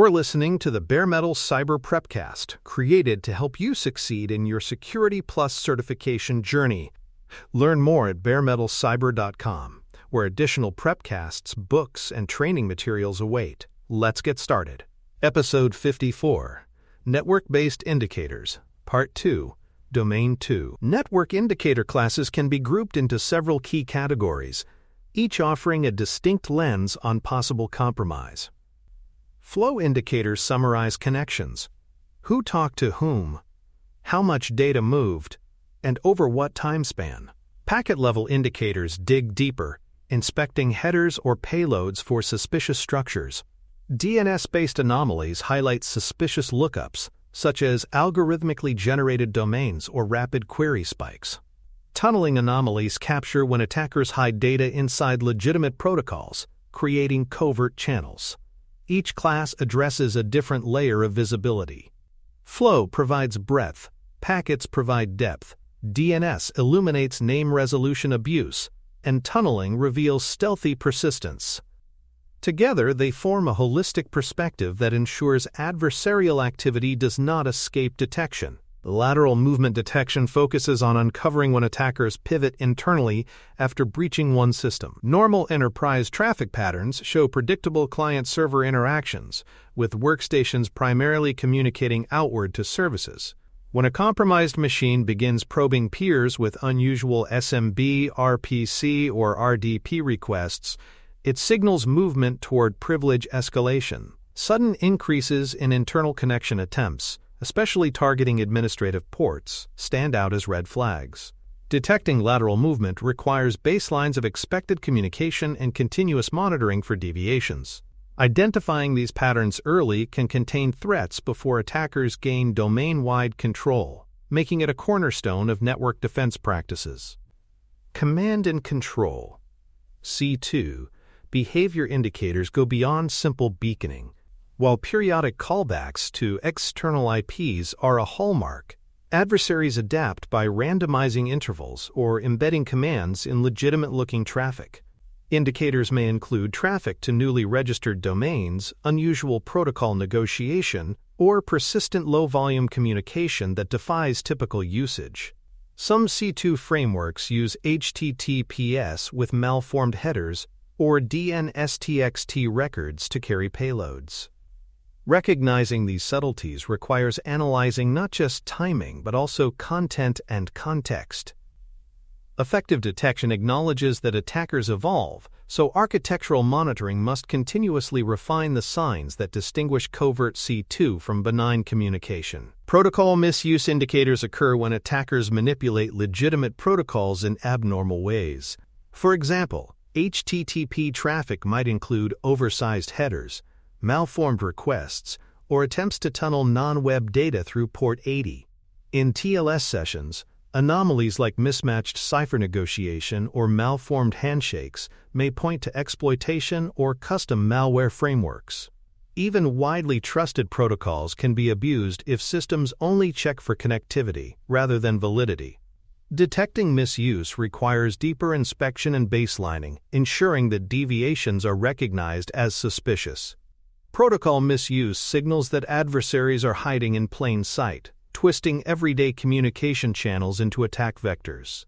You're listening to the Bare Metal Cyber Prepcast, created to help you succeed in your Security Plus certification journey. Learn more at baremetalcyber.com, where additional prepcasts, books, and training materials await. Let's get started. Episode 54, Network-Based Indicators, Part 2, Domain 2. Network indicator classes can be grouped into several key categories, each offering a distinct lens on possible compromise. Flow indicators summarize connections, who talked to whom, how much data moved, and over what time span. Packet-level indicators dig deeper, inspecting headers or payloads for suspicious structures. DNS-based anomalies highlight suspicious lookups, such as algorithmically generated domains or rapid query spikes. Tunneling anomalies capture when attackers hide data inside legitimate protocols, creating covert channels. Each class addresses a different layer of visibility. Flow provides breadth, packets provide depth, DNS illuminates name resolution abuse, and tunneling reveals stealthy persistence. Together, they form a holistic perspective that ensures adversarial activity does not escape detection. Lateral movement detection focuses on uncovering when attackers pivot internally after breaching one system. Normal enterprise traffic patterns show predictable client-server interactions, with workstations primarily communicating outward to services. When a compromised machine begins probing peers with unusual SMB, RPC, or RDP requests, it signals movement toward privilege escalation. Sudden increases in internal connection attempts, especially targeting administrative ports, stand out as red flags. Detecting lateral movement requires baselines of expected communication and continuous monitoring for deviations. Identifying these patterns early can contain threats before attackers gain domain-wide control, making it a cornerstone of network defense practices. Command and control. C2. Behavior indicators go beyond simple beaconing. While periodic callbacks to external IPs are a hallmark, adversaries adapt by randomizing intervals or embedding commands in legitimate-looking traffic. Indicators may include traffic to newly registered domains, unusual protocol negotiation, or persistent low-volume communication that defies typical usage. Some C2 frameworks use HTTPS with malformed headers or DNSTXT records to carry payloads. Recognizing these subtleties requires analyzing not just timing but also content and context. Effective detection acknowledges that attackers evolve, so architectural monitoring must continuously refine the signs that distinguish covert C2 from benign communication. Protocol misuse indicators occur when attackers manipulate legitimate protocols in abnormal ways. For example, HTTP traffic might include oversized headers, malformed requests, or attempts to tunnel non-web data through port 80. In TLS sessions, anomalies like mismatched cipher negotiation or malformed handshakes may point to exploitation or custom malware frameworks. Even widely trusted protocols can be abused if systems only check for connectivity rather than validity. Detecting misuse requires deeper inspection and baselining, ensuring that deviations are recognized as suspicious. Protocol misuse signals that adversaries are hiding in plain sight, twisting everyday communication channels into attack vectors.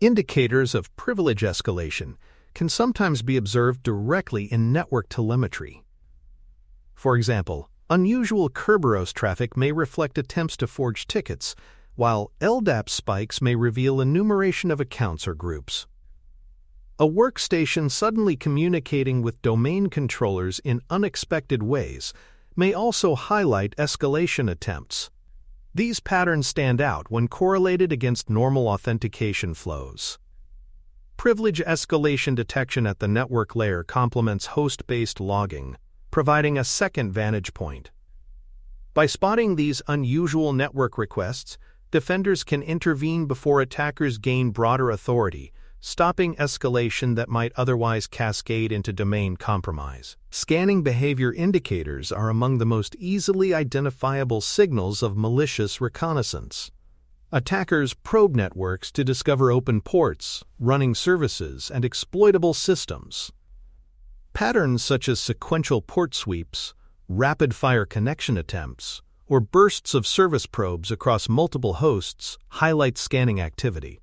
Indicators of privilege escalation can sometimes be observed directly in network telemetry. For example, unusual Kerberos traffic may reflect attempts to forge tickets, while LDAP spikes may reveal enumeration of accounts or groups. A workstation suddenly communicating with domain controllers in unexpected ways may also highlight escalation attempts. These patterns stand out when correlated against normal authentication flows. Privilege escalation detection at the network layer complements host-based logging, providing a second vantage point. By spotting these unusual network requests, defenders can intervene before attackers gain broader authority, stopping escalation that might otherwise cascade into domain compromise. Scanning behavior indicators are among the most easily identifiable signals of malicious reconnaissance. Attackers probe networks to discover open ports, running services, and exploitable systems. Patterns such as sequential port sweeps, Rapid-fire connection attempts, or bursts of service probes across multiple hosts highlight scanning activity.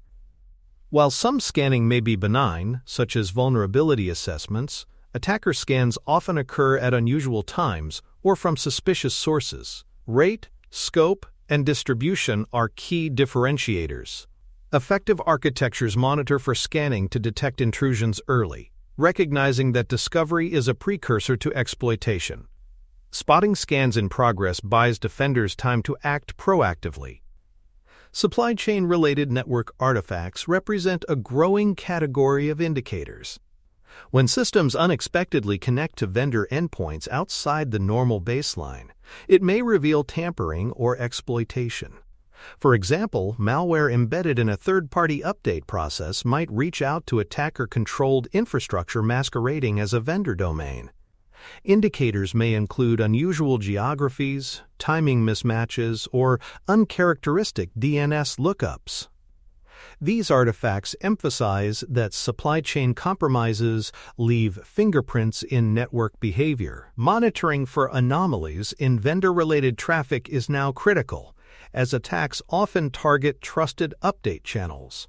While some scanning may be benign, such as vulnerability assessments, attacker scans often occur at unusual times or from suspicious sources. Rate, scope, and distribution are key differentiators. Effective architectures monitor for scanning to detect intrusions early, recognizing that discovery is a precursor to exploitation. Spotting scans in progress buys defenders time to act proactively. Supply chain-related network artifacts represent a growing category of indicators. When systems unexpectedly connect to vendor endpoints outside the normal baseline, it may reveal tampering or exploitation. For example, malware embedded in a third-party update process might reach out to attacker-controlled infrastructure masquerading as a vendor domain. Indicators may include unusual geographies, timing mismatches, or uncharacteristic DNS lookups. These artifacts emphasize that supply chain compromises leave fingerprints in network behavior. Monitoring for anomalies in vendor-related traffic is now critical, as attacks often target trusted update channels.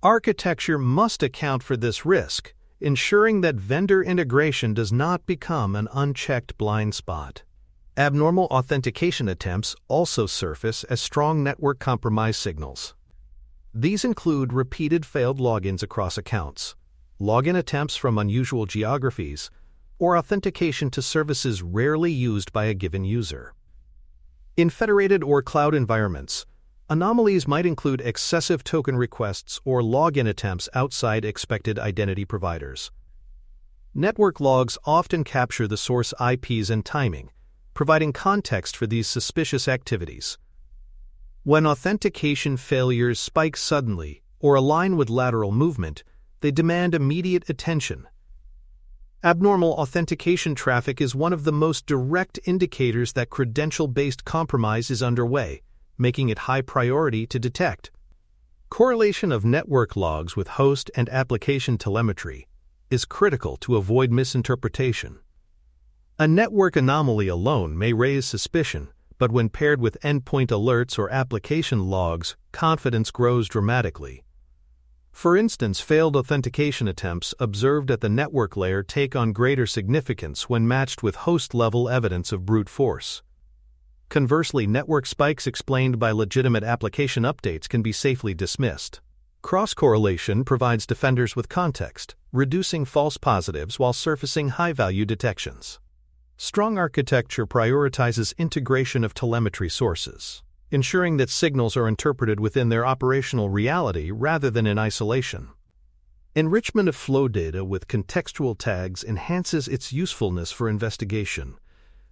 Architecture must account for this risk, ensuring that vendor integration does not become an unchecked blind spot. Abnormal authentication attempts also surface as strong network compromise signals. These include repeated failed logins across accounts, login attempts from unusual geographies, or authentication to services rarely used by a given user. In federated or cloud environments, anomalies might include excessive token requests or login attempts outside expected identity providers. Network logs often capture the source IPs and timing, providing context for these suspicious activities. When authentication failures spike suddenly or align with lateral movement, they demand immediate attention. Abnormal authentication traffic is one of the most direct indicators that credential-based compromise is underway, making it high priority to detect. Correlation of network logs with host and application telemetry is critical to avoid misinterpretation. A network anomaly alone may raise suspicion, but when paired with endpoint alerts or application logs, confidence grows dramatically. For instance, failed authentication attempts observed at the network layer take on greater significance when matched with host-level evidence of brute force. Conversely, network spikes explained by legitimate application updates can be safely dismissed. Cross-correlation provides defenders with context, reducing false positives while surfacing high-value detections. Strong architecture prioritizes integration of telemetry sources, ensuring that signals are interpreted within their operational reality rather than in isolation. Enrichment of flow data with contextual tags enhances its usefulness for investigation.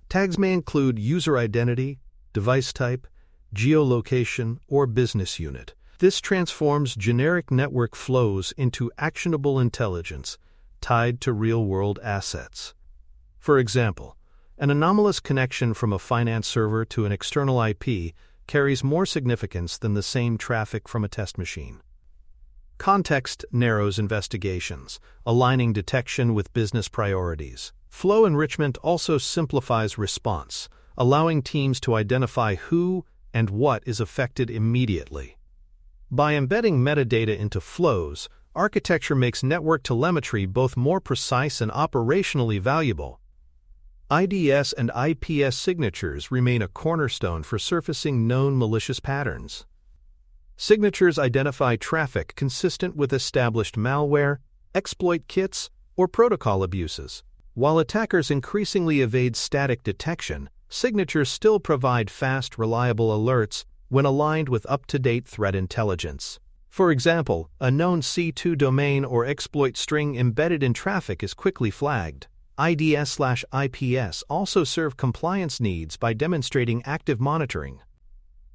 Tags may include user identity, device type, geolocation, or business unit. This transforms generic network flows into actionable intelligence tied to real-world assets. For example, an anomalous connection from a finance server to an external IP carries more significance than the same traffic from a test machine. Context narrows investigations, aligning detection with business priorities. Flow enrichment also simplifies response, allowing teams to identify who and what is affected immediately. By embedding metadata into flows, architecture makes network telemetry both more precise and operationally valuable. IDS and IPS signatures remain a cornerstone for surfacing known malicious patterns. Signatures identify traffic consistent with established malware, exploit kits, or protocol abuses. While attackers increasingly evade static detection, signatures still provide fast, reliable alerts when aligned with up-to-date threat intelligence. For example, a known C2 domain or exploit string embedded in traffic is quickly flagged. IDS/IPS also serve compliance needs by demonstrating active monitoring.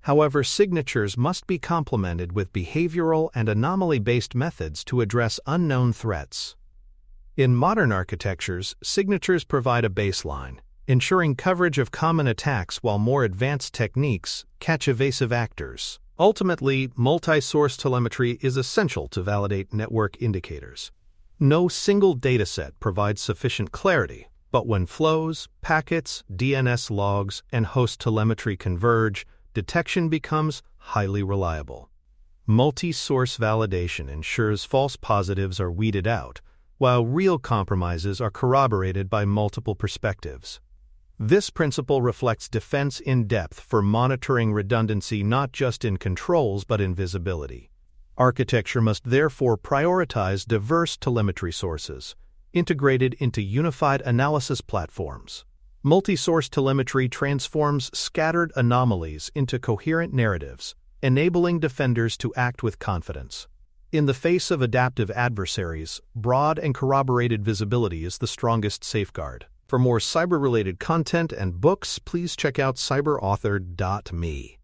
However, signatures must be complemented with behavioral and anomaly-based methods to address unknown threats. In modern architectures, signatures provide a baseline, ensuring coverage of common attacks while more advanced techniques catch evasive actors. Ultimately, multi-source telemetry is essential to validate network indicators. No single dataset provides sufficient clarity, But when flows, packets, DNS logs, and host telemetry converge, detection becomes highly reliable. Multi-source validation ensures false positives are weeded out, while real compromises are corroborated by multiple perspectives. This principle reflects defense in depth for monitoring redundancy not just in controls but in visibility. Architecture must therefore prioritize diverse telemetry sources, integrated into unified analysis platforms. Multi-source telemetry transforms scattered anomalies into coherent narratives, enabling defenders to act with confidence. In the face of adaptive adversaries, broad and corroborated visibility is the strongest safeguard. For more cyber-related content and books, please check out cyberauthor.me.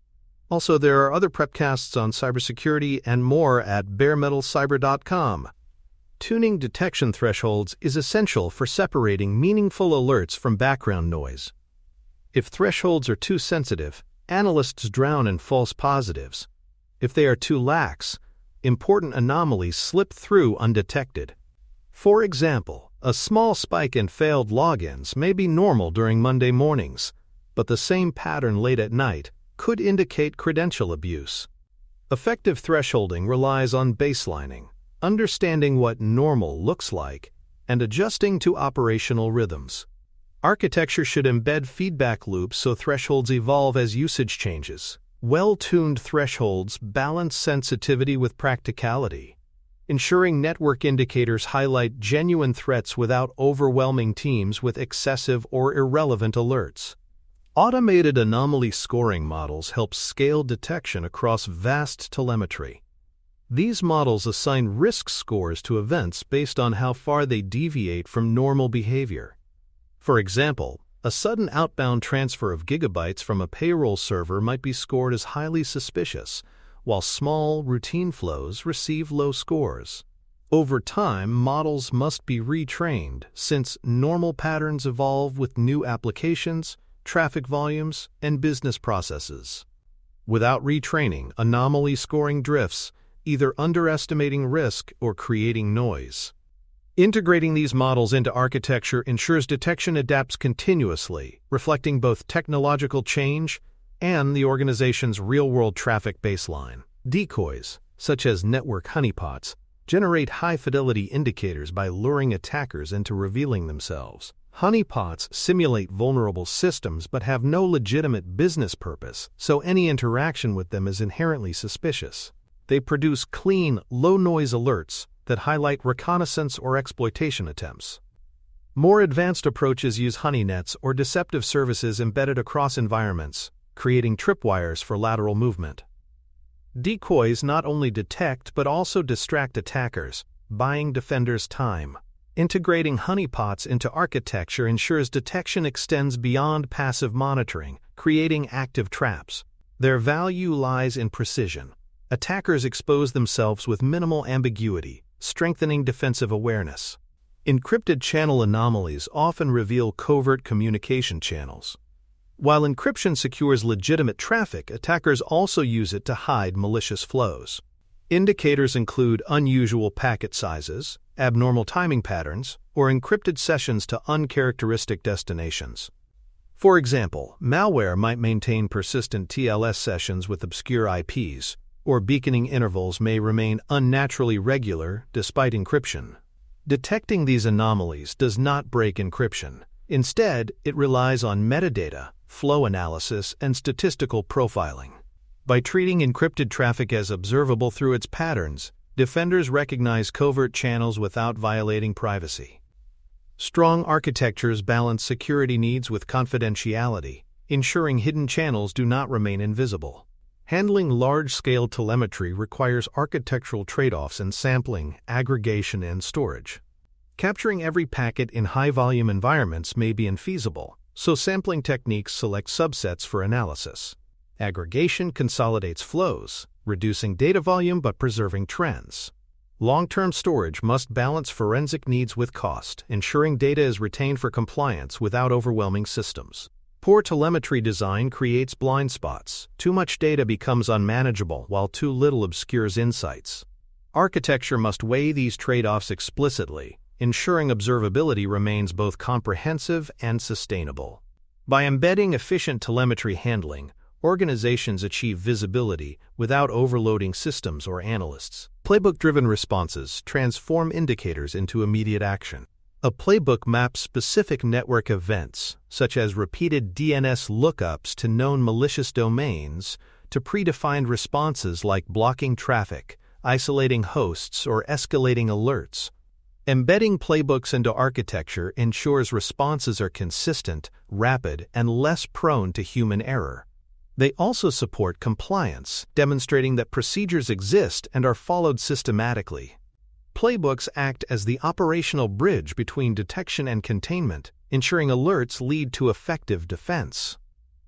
Also, there are other prepcasts on cybersecurity and more at baremetalcyber.com. Tuning detection thresholds is essential for separating meaningful alerts from background noise. If thresholds are too sensitive, analysts drown in false positives. If they are too lax, important anomalies slip through undetected. For example, a small spike in failed logins may be normal during Monday mornings, but the same pattern late at night could indicate credential abuse. Effective thresholding relies on baselining, understanding what normal looks like, and adjusting to operational rhythms. Architecture should embed feedback loops so thresholds evolve as usage changes. Well-tuned thresholds balance sensitivity with practicality, ensuring network indicators highlight genuine threats without overwhelming teams with excessive or irrelevant alerts. Automated anomaly scoring models help scale detection across vast telemetry. These models assign risk scores to events based on how far they deviate from normal behavior. For example, a sudden outbound transfer of gigabytes from a payroll server might be scored as highly suspicious, while small, routine flows receive low scores. Over time, models must be retrained since normal patterns evolve with new applications, traffic volumes, and business processes. Without retraining, anomaly scoring drifts, either underestimating risk or creating noise. Integrating these models into architecture ensures detection adapts continuously, reflecting both technological change and the organization's real-world traffic baseline. Decoys, such as network honeypots, generate high-fidelity indicators by luring attackers into revealing themselves. Honeypots simulate vulnerable systems but have no legitimate business purpose, so any interaction with them is inherently suspicious. They produce clean, low-noise alerts that highlight reconnaissance or exploitation attempts. More advanced approaches use honeynets or deceptive services embedded across environments, creating tripwires for lateral movement. Decoys not only detect but also distract attackers, buying defenders time. Integrating honeypots into architecture ensures detection extends beyond passive monitoring, creating active traps. Their value lies in precision. Attackers expose themselves with minimal ambiguity, strengthening defensive awareness. Encrypted channel anomalies often reveal covert communication channels. While encryption secures legitimate traffic, attackers also use it to hide malicious flows. Indicators include unusual packet sizes, abnormal timing patterns, or encrypted sessions to uncharacteristic destinations. For example, malware might maintain persistent TLS sessions with obscure IPs, or beaconing intervals may remain unnaturally regular despite encryption. Detecting these anomalies does not break encryption. Instead, it relies on metadata, flow analysis, and statistical profiling. By treating encrypted traffic as observable through its patterns, defenders recognize covert channels without violating privacy. Strong architectures balance security needs with confidentiality, ensuring hidden channels do not remain invisible. Handling large-scale telemetry requires architectural trade-offs in sampling, aggregation, and storage. Capturing every packet in high-volume environments may be infeasible, so sampling techniques select subsets for analysis. Aggregation consolidates flows, reducing data volume but preserving trends. Long-term storage must balance forensic needs with cost, ensuring data is retained for compliance without overwhelming systems. Poor telemetry design creates blind spots. Too much data becomes unmanageable, while too little obscures insights. Architecture must weigh these trade-offs explicitly, ensuring observability remains both comprehensive and sustainable. By embedding efficient telemetry handling, organizations achieve visibility without overloading systems or analysts. Playbook-driven responses transform indicators into immediate action. A playbook maps specific network events, such as repeated DNS lookups to known malicious domains, to predefined responses like blocking traffic, isolating hosts, or escalating alerts. Embedding playbooks into architecture ensures responses are consistent, rapid, and less prone to human error. They also support compliance, demonstrating that procedures exist and are followed systematically. Playbooks act as the operational bridge between detection and containment, ensuring alerts lead to effective defense.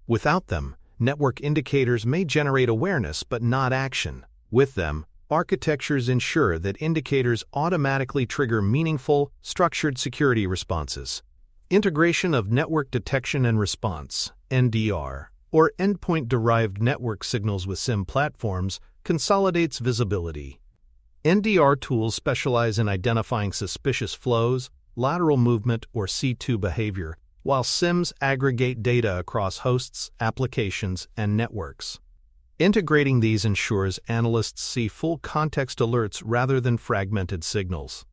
Without them, network indicators may generate awareness but not action. With them, architectures ensure that indicators automatically trigger meaningful, structured security responses. Integration of network detection and response, NDR, or endpoint-derived network signals with SIEM platforms, consolidates visibility. NDR tools specialize in identifying suspicious flows, lateral movement, or C2 behavior, while SIEMs aggregate data across hosts, applications, and networks. Integrating these ensures analysts see full context alerts rather than fragmented signals.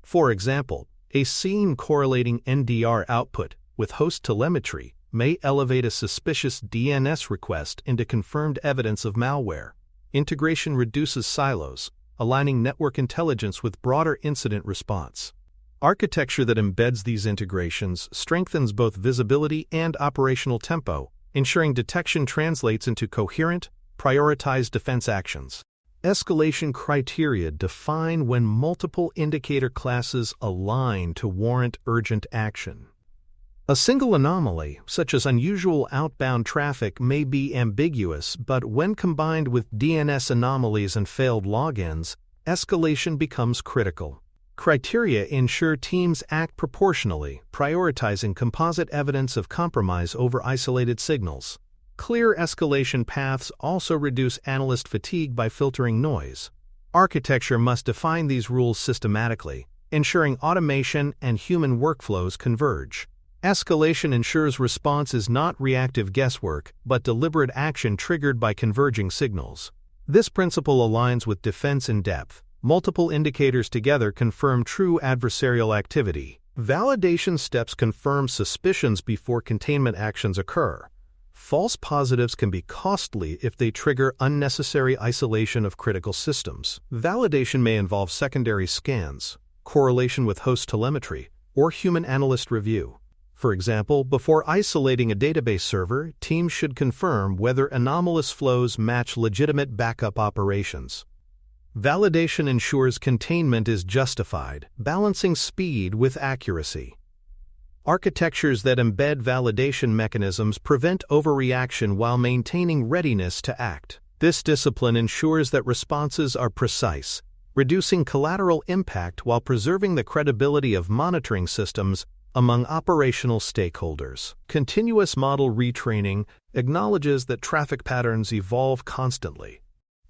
For example, a scene correlating NDR output with host telemetry may elevate a suspicious DNS request into confirmed evidence of malware. Integration reduces silos, aligning network intelligence with broader incident response. Architecture that embeds these integrations strengthens both visibility and operational tempo, ensuring detection translates into coherent, prioritized defense actions. Escalation criteria define when multiple indicator classes align to warrant urgent action. A single anomaly, such as unusual outbound traffic, may be ambiguous, but when combined with DNS anomalies and failed logins, escalation becomes critical. Criteria ensure teams act proportionally, prioritizing composite evidence of compromise over isolated signals. Clear escalation paths also reduce analyst fatigue by filtering noise. Architecture must define these rules systematically, ensuring automation and human workflows converge. Escalation ensures response is not reactive guesswork, but deliberate action triggered by converging signals. This principle aligns with defense in depth. Multiple indicators together confirm true adversarial activity. Validation steps confirm suspicions before containment actions occur. False positives can be costly if they trigger unnecessary isolation of critical systems. Validation may involve secondary scans, correlation with host telemetry, or human analyst review. For example, before isolating a database server, teams should confirm whether anomalous flows match legitimate backup operations. Validation ensures containment is justified, balancing speed with accuracy. Architectures that embed validation mechanisms prevent overreaction while maintaining readiness to act. This discipline ensures that responses are precise, reducing collateral impact while preserving the credibility of monitoring systems among operational stakeholders. Continuous model retraining acknowledges that traffic patterns evolve constantly.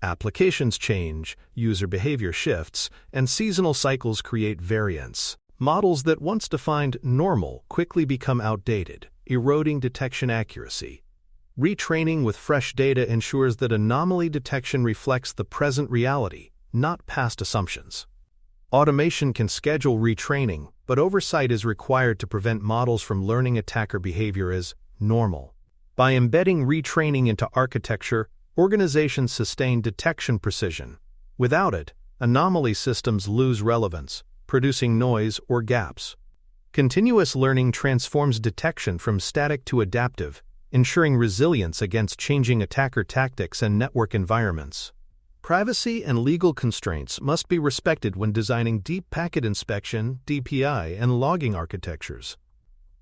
Applications change, user behavior shifts, and seasonal cycles create variance. Models that once defined normal quickly become outdated, eroding detection accuracy. Retraining with fresh data ensures that anomaly detection reflects the present reality, not past assumptions. Automation can schedule retraining, but oversight is required to prevent models from learning attacker behavior as normal. By embedding retraining into architecture, organizations sustain detection precision. Without it, anomaly systems lose relevance, producing noise or gaps. Continuous learning transforms detection from static to adaptive, ensuring resilience against changing attacker tactics and network environments. Privacy and legal constraints must be respected when designing deep packet inspection, DPI, and logging architectures.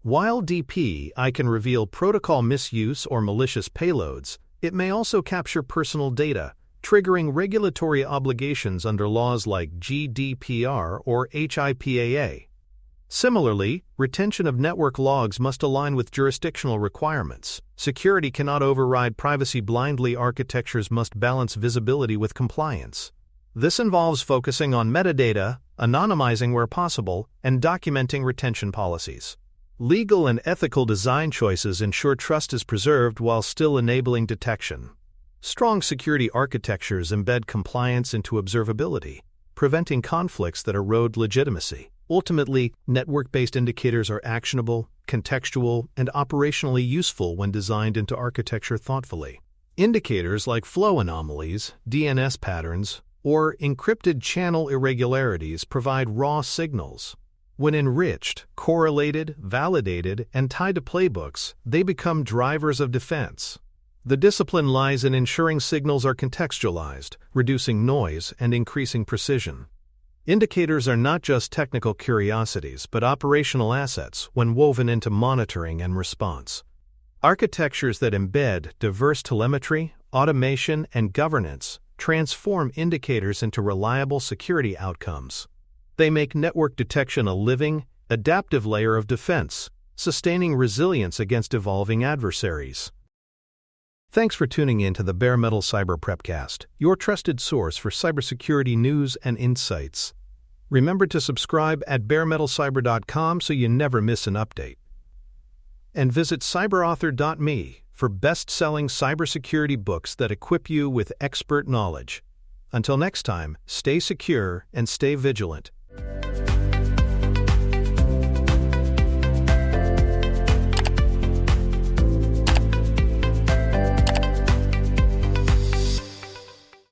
While DPI can reveal protocol misuse or malicious payloads, it may also capture personal data, triggering regulatory obligations under laws like GDPR or HIPAA. Similarly, retention of network logs must align with jurisdictional requirements. Security cannot override privacy blindly. Architectures must balance visibility with compliance. This involves focusing on metadata, anonymizing where possible, and documenting retention policies. Legal and ethical design choices ensure trust is preserved while still enabling detection. Strong security architectures embed compliance into observability, preventing conflicts that erode legitimacy. Ultimately, network-based indicators are actionable, contextual, and operationally useful when designed into architecture thoughtfully. Indicators like flow anomalies, DNS patterns, or encrypted channel irregularities provide raw signals. When enriched, correlated, validated, and tied to playbooks, they become drivers of defense. The discipline lies in ensuring signals are contextualized, reducing noise and increasing precision. Indicators are not just technical curiosities but operational assets when woven into monitoring and response. Architectures that embed diverse telemetry, automation, and governance transform indicators into reliable security outcomes. They make network detection a living, adaptive layer of defense, sustaining resilience against evolving adversaries. Thanks for tuning in to the Bare Metal Cyber Prepcast, your trusted source for cybersecurity news and insights. Remember to subscribe at baremetalcyber.com so you never miss an update. And visit cyberauthor.me for best-selling cybersecurity books that equip you with expert knowledge. Until next time, stay secure and stay vigilant.